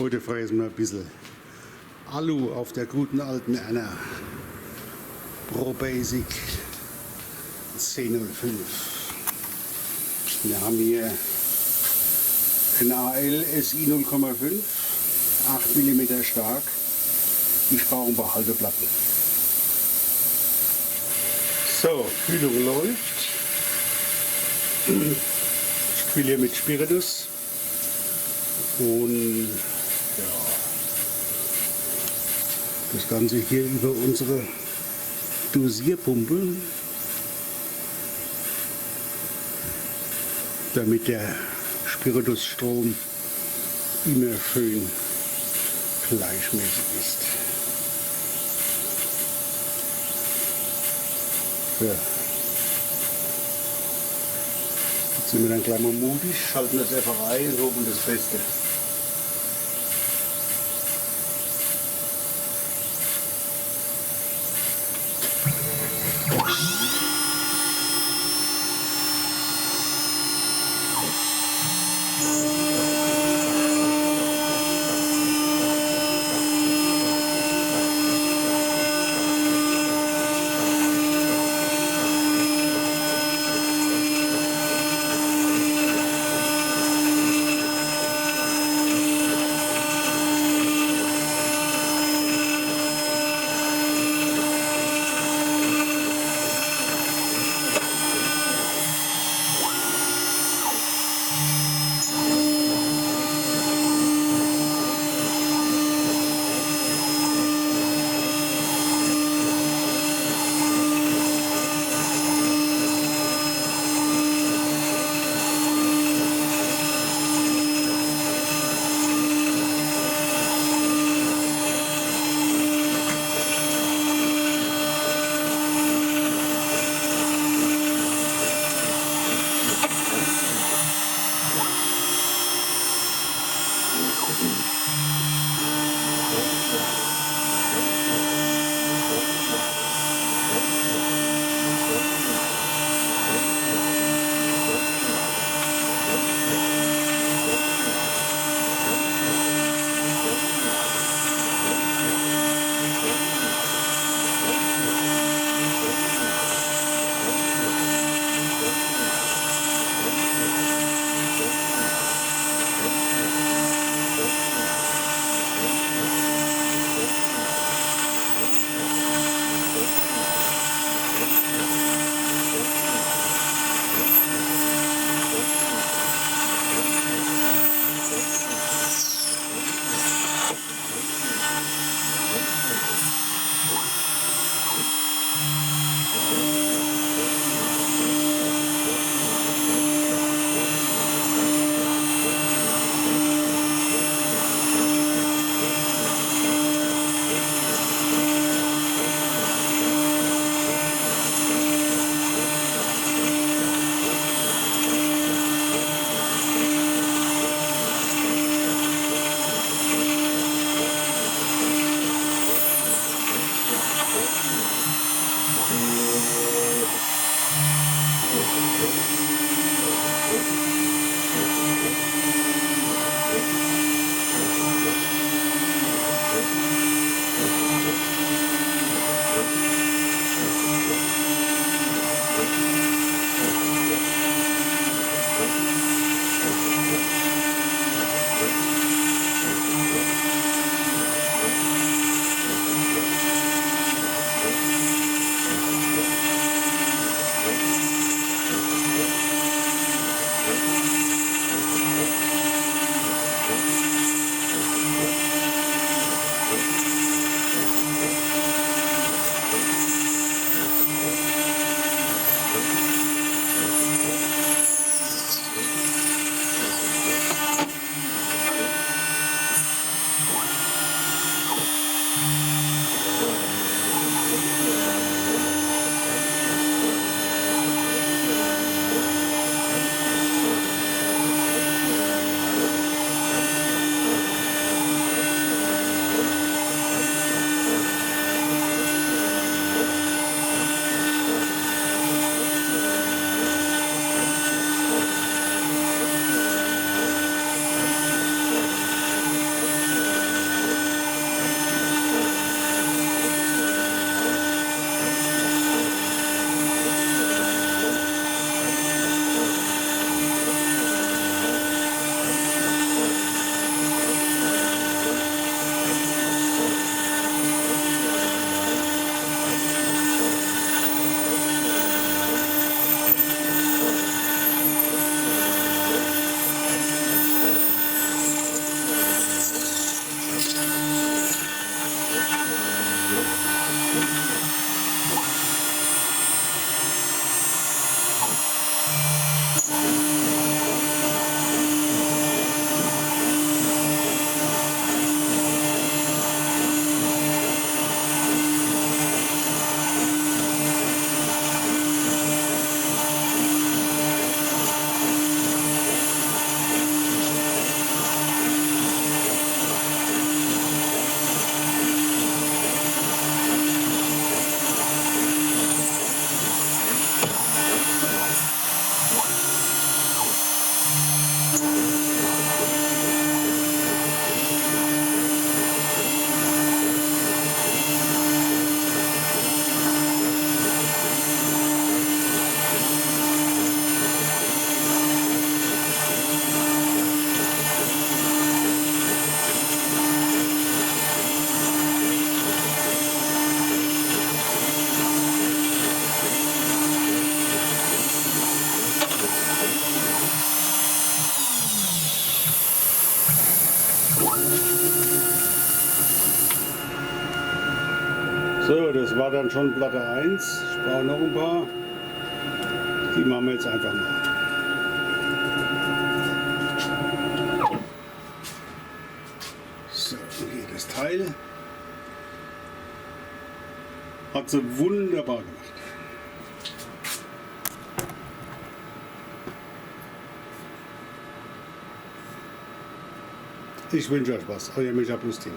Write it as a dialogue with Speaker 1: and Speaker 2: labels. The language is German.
Speaker 1: Heute fräsen wir ein bisschen Alu auf der guten alten Anna Pro Basic 1005. Wir haben hier ein AL SI 0,5, 8 mm stark. Ich brauche ein paar Halteplatten. So, Kühlung läuft. Ich kühle hier mit Spiritus und ja, das Ganze hier über unsere Dosierpumpe, damit der Spiritusstrom immer schön gleichmäßig ist. Ja. Jetzt sind wir dann gleich mal mutig, schalten das einfach rein und holen das Feste. So, das war dann schon Platte 1. Ich brauche noch ein paar. Die machen wir jetzt einfach mal. So, hier das Teil. Hat sie wunderbar gemacht. Ich wünsche euch was, euer Micha Plus Team.